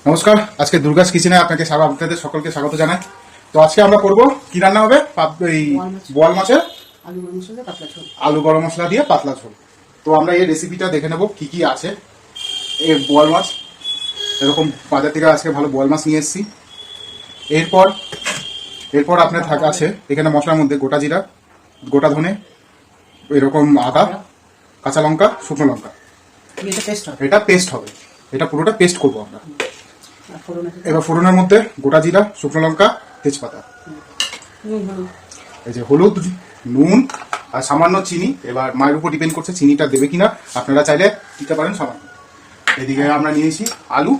নমস্কার, আজকে দুর্গাস কিচেনে আপনাদের সকলকে স্বাগত জানাই। তো আজকে আমরা করব কি রান্না হবে, এই বোয়াল মাছের আলু গরম মশলা দিয়ে পাতলা ঝোল। তো আমরা এই রেসিপিটা দেখে নেব কি কি আছে। এই বোয়াল মাছ এরকম বাজার থেকে আজকে ভালো বোয়াল মাছ নিয়ে এসেছি। এরপর আপনার আছে এখানে মশলার মধ্যে গোটা জিরা, গোটা ধনে, এরকম আদা, কাঁচা লঙ্কা, শুকনো লঙ্কা। এটা পেস্ট হবে, এটা পুরোটা পেস্ট করবো আমরা। এবার ফোড়নের মধ্যে গোটা জিরা, শুকনো লঙ্কা, তেজপাতা, এই যে হলুদ, নুন আর সামান্য চিনি। এবার মায়ের উপর ডিপেন্ড করছে চিনিটা দেবে কিনা, আপনারা চাইলে দিতে পারেন সামান্য। এদিকে আমরা নিয়েছি আলু,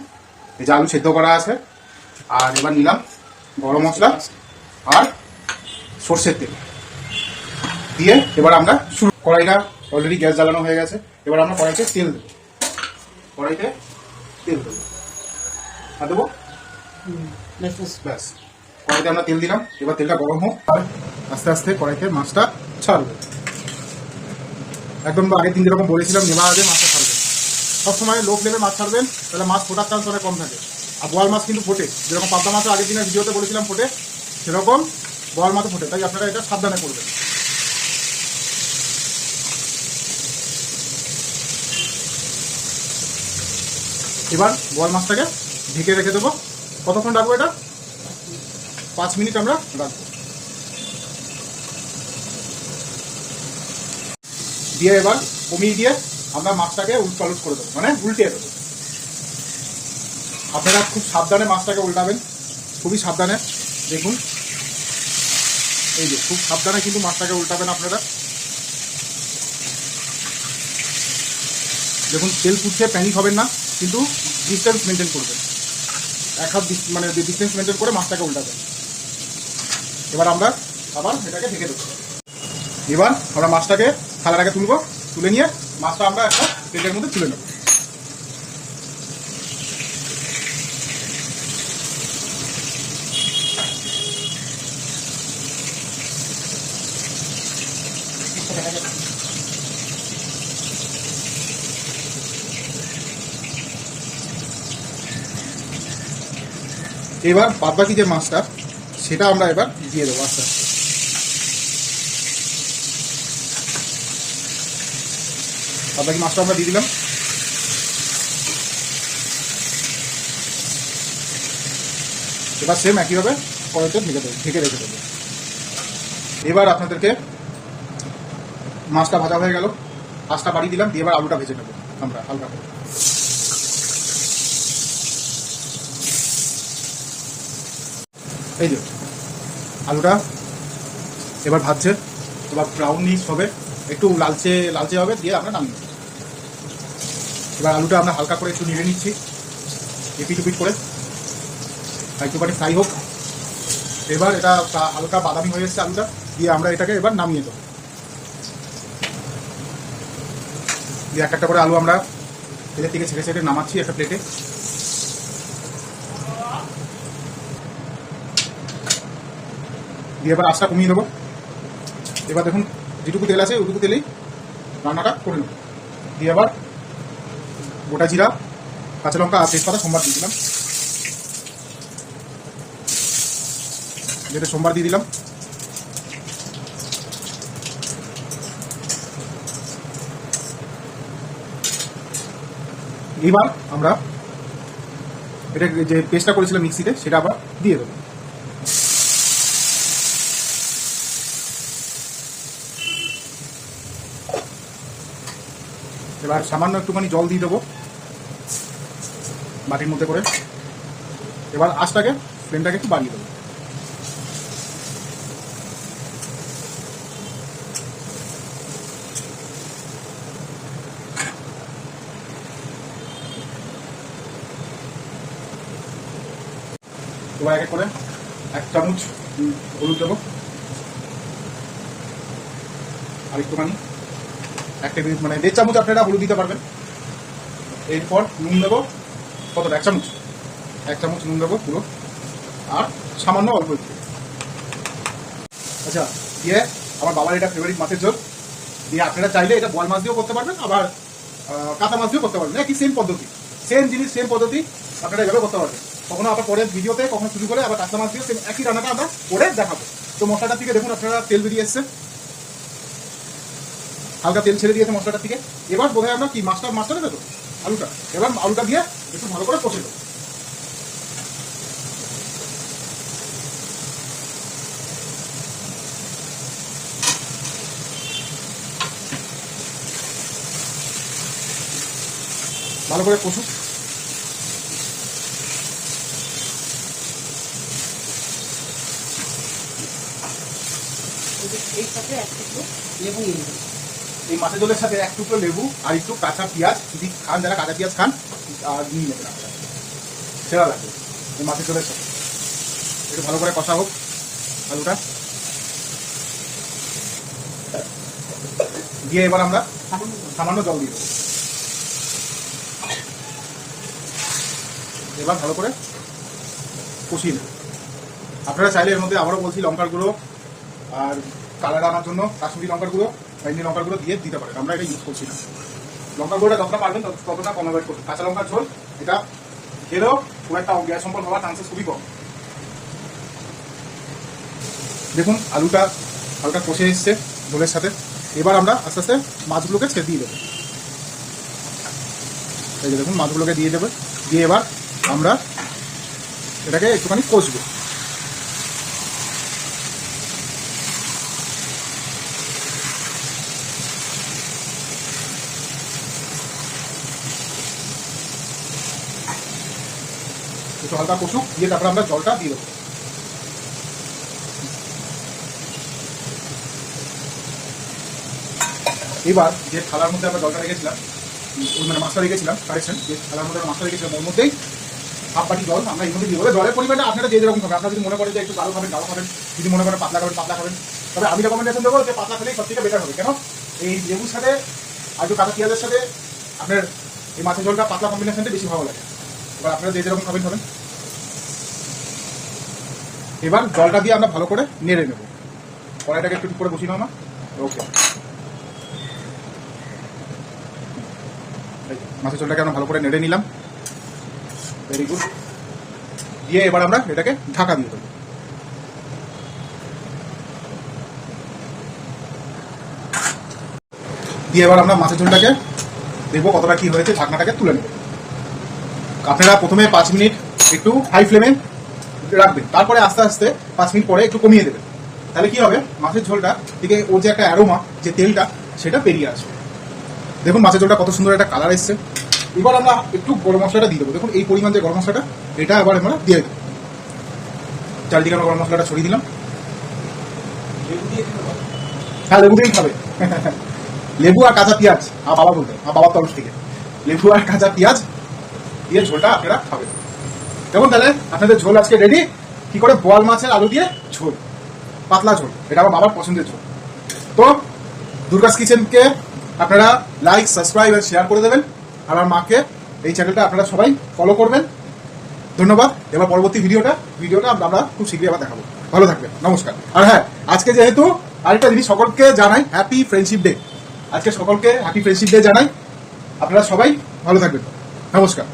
এই যে আলু সেদ্ধ করা আছে। আর এবার নিলাম গরম মশলা আর সর্ষের তেল দিয়ে এবার আমরা কড়াইটা অলরেডি গ্যাস জ্বালানো হয়ে গেছে। এবার আমরা কড়াইতে তেল দেবো, দেবো ব্যাস। কড়াইতে আমরা তেল দিলাম, এবার তেলটা গরম হোক। আস্তে আস্তে কড়াইতে মাছটা ছাড়বে, একদম আগের দিন যেরকম বলেছিলাম নেওয়ার আগে মাছটা ছাড়বে। সবসময় লো ফ্লেমে মাছ ছাড়বেন, তাহলে মাছ ফোটার চান্স অনেক কম থাকে। আর বোয়াল মাছ কিন্তু ফোটে, যেরকম পাবদা মাছও আগের দিনের ভিডিওতে বলেছিলাম ফোটে, সেরকম বোয়াল মাছও ফোটে। তাই আপনারা এটা সাবধানে করবেন। এবার বোয়াল মাছটাকে ঢেকে রেখে দেবো। কতক্ষণ রাখবো এটা? 5 মিনিট আমরা রাখবো। দিয়ে এবার কমিয়ে দিয়ে আমরা মাছটাকে উলট করে দেবো, মানে উল্টে দেবো। আপনারা খুব সাবধানে মাছটাকে উল্টাবেন, খুবই সাবধানে। দেখুন এই যে খুব সাবধানে কিন্তু মাছটাকে উল্টাবেন আপনারা। দেখুন তেল ফুটছে, প্যানিক হবেন না, কিন্তু ডিস্টেন্স মেনটেন করবেন। এক হাত মানে ডিস্টেন্স মেনটেন করে মাছটাকে উল্টাবেন। এবার আমরা আবার এটাকে ঢেকে দেবো। এবার আমরা মাছটাকে থালার আগে তুলবো, তুলে নিয়ে মাছটা আমরা একটা প্লেটের মধ্যে তুলে নেব। এবার বাদবাকি যে মাছটা সেটা আমরা এবার দিয়ে দেবো আস্তে আস্তে। বাদবাকি মাছটা আমরা দিয়ে দিলাম। এবার সেম একইভাবে কড়াইতে ঢেকে রেখে দেবো। এবার আপনাদেরকে মাছটা ভাজা হয়ে গেল, আঁচটা বাড়িয়ে দিলাম, দিয়ে এবার আলুটা ভেজে নেবো আমরা হালকা করে। এই যে আলুটা এবার ভাজছে, এবার ব্রাউনিশ হবে, একটু লালচে লালচে হবে, দিয়ে আমরা নামিয়ে নিচ্ছি। এবার আলুটা আমরা হালকা করে একটু নেড়ে নিচ্ছি, এপিট উপিট করে একটুখানি ফ্রাই হোক। এবার এটা হালকা বাদামি হয়ে এসছে আলুটা, দিয়ে আমরা এটাকে এবার নামিয়ে দেবো। দিয়ে একটা করে আলু আমরা তেলের থেকে ছেড়ে ছেড়ে নামাচ্ছি একটা প্লেটে। দিয়ে এবার আঁচটা কমিয়ে দেবো। এবার দেখুন যেটুকু তেল আছে ওইটুকু তেলেই রান্নাটা করে নেব। দিয়ে আবার গোটা জিরা, কাঁচা লঙ্কা আর তেজপাতা সোমবার দিয়ে দিলাম, যেটা সোমবার দিয়ে দিলাম। এবার আমরা এটা যে পেস্টটা করেছিলাম মিক্সিতে সেটা আবার দিয়ে দেবো। এবার সামান্য একটুখানি জল দিয়ে দেবো বাটির মধ্যে করে। এবার আঁচটাকে ফ্লেমটাকে একটু বাড়িয়ে দেবো। এবার এক করে 1 চামচ হলুদ দেবো, আর একটুখানি 1 টেবিল মানে 1.5 চামচ আপনারা হলুদ দিতে পারবেন। এরপর নুন দেবো, কতটা? 1 চামচ, 1 চামচ নুন দেবো পুরো, আর সামান্য অল্প একটু। আচ্ছা, দিয়ে আমার বাবার এটা ফেভারিট মাছের ঝোল। দিয়ে আপনারা চাইলে এটা বোয়াল মাছ দিয়েও করতে পারবেন, আবার কাঁচা মাছ দিয়েও করতে পারবেন। একই সেম পদ্ধতি, সেম জিনিস সেম পদ্ধতি, আপনারা এভাবে করতে পারবেন। কখনো আবার পরের ভিডিওতে কখনো শুরু করে আবার কাঁচা মাছ দিয়ে সেম একই রান্নাটা আমরা করে দেখাবো। তো মশলাটার থেকে দেখুন আপনারা তেল বেরিয়ে এসছে, হালকা তেল ছেড়ে দিয়েছে মশলাটার থেকে। এবার বোধহয় আমরা কি মাছটা দেবে তো আলুটা, এবার আলুটা দিয়ে একটু ভালো করে কষে দেবো। ভালো করে কষুক। এই মাছের ঝোলের সাথে এক টুকরো লেবু আর একটু কাঁচা পেঁয়াজ, যদি খান যারা কাঁচা পেঁয়াজ খান আর নিয়ে নেবেন আপনারা, সেরা লাগবে এই মাছের ঝোলের সাথে। একটু ভালো করে কষা হোক আলুটা দিয়ে, এবার আমরা সামান্য জল দিয়ে দেবো। এবার ভালো করে কষিয়ে নেব। আপনারা চাইলে এর মধ্যে আবারও বলছি লঙ্কার গুঁড়ো আর কালার আনার জন্য কাশ্মীরি লঙ্কার গুঁড়ো বা এমনি লঙ্কার গুঁড়ো দিয়ে দিতে পারেন, আমরা এটা ইউজ করছি না। লঙ্কার গুঁড়োটা যতটা পারবেন ততটা কম অ্যাভয়েড করবেন। কাঁচা লঙ্কার ঝোল এটা খেলেও খুব একটা গ্যাস সম্পর্ক হওয়ার চান্সেস খুবই কম। দেখুন আলুটা হালকা কষে এসছে ঝোলের সাথে। এবার আমরা আস্তে আস্তে মাছগুলোকে ছেড়ে দিয়ে দেবো। এই যে দেখুন মাছগুলোকে দিয়ে দেবো, দিয়ে এবার আমরা এটাকে একটুখানি কষবো। একটু হালকা কষুক, দিয়ে তারপরে আমরা জলটা দিয়ে দেবো। এবার যে থালার মধ্যে আমরা জলটা রেখেছিলাম, মানে মাছটা রেখেছিলাম, কারেকশন, যে থালার মধ্যে মাছটা রেখেছিলাম ওর মধ্যেই হাফ বাটি জল আমরা এর মধ্যে দিয়ে দেবো। জলের পরিমাণটা আপনারা যে যেরকম খাবেন, আপনারা যদি মনে করেন যে একটু গাঢ় খাবেন গাঢ় খাবেন, যদি মনে করেন পাতলা খাবেন। তবে আমি রেকমেন্ডেশন দেবো যে পাতলা খেলেই সব থেকে বেটার হবে। কেন এই লেবুর সাথে আর একটু কাঁচা পেঁয়াজের সাথে আপনার এই মাছের ঝোলটা পাতলা কম্বিনেশনটা বেশি ভালো লাগে। এবার আপনারা যে যেরকম খাবেন। এবার জলটা দিয়ে আমরা ভালো করে নেড়ে নেব। কড়াইটাকে একটু করে বসিয়ে নাও না। ওকে, মাছের ঝোলটাকে আমরা ভালো করে নেড়ে নিলাম। Very good. দিয়ে এবার আমরা এটাকে ঢাকা দিয়ে দেবো। দিয়ে এবার আমরা মাছের ঝোলটাকে দেখবো কতটা কি হয়েছে, ঢাকনাটাকে তুলে নেব। আপনারা প্রথমে 5 মিনিট একটু হাই ফ্লেমে রাখবেন, তারপরে আস্তে আস্তে 5 মিনিট পরে একটু কমিয়ে দেবেন। তাহলে কি হবে, মাছের ঝোলটা থেকে ওর যে একটা অ্যারোমা, যে তেলটা, সেটা বেরিয়ে আসবে। দেখুন মাছের ঝোলটা কত সুন্দর একটা কালার এসছে। এবার আমরা একটু গরম মশলাটা দিয়ে দেবো। দেখুন এই পরিমাণ যে গরম মশলাটা, এটা এবার আমরা দিয়ে দেবো। চারদিকে আমরা গরম মশলাটা ছড়িয়ে দিলাম। হ্যাঁ, লেবু দিয়েই খাবে। লেবু আর কাঁচা পেঁয়াজ, বাবা বলতে, বাবার তরফ থেকে লেবু আর কাঁচা পেঁয়াজ দিয়ে ঝোলটা আপনারা খাবেন। দেখুন তাহলে আপনাদের ঝোল আজকে রেডি। কি করে, বোয়াল মাছের আলু দিয়ে ঝোল, পাতলা ঝোল, এটা আমার বাবার পছন্দের ঝোল। তো দুর্গাস কিচেনকে আপনারা লাইক, সাবস্ক্রাইব আর শেয়ার করে দেবেন। আমার মাকে এই চ্যানেলটা আপনারা সবাই ফলো করবেন। ধন্যবাদ। এবার পরবর্তী ভিডিওটা আমরা খুব শীঘ্রই আবার দেখাবো। ভালো থাকবেন, নমস্কার। আর হ্যাঁ, আজকে যেহেতু আরেকটা জিনিস সকলকে জানাই, হ্যাপি ফ্রেন্ডশিপ ডে। আজকে সকলকে হ্যাপি ফ্রেন্ডশিপ ডে জানাই। আপনারা সবাই ভালো থাকবেন, নমস্কার।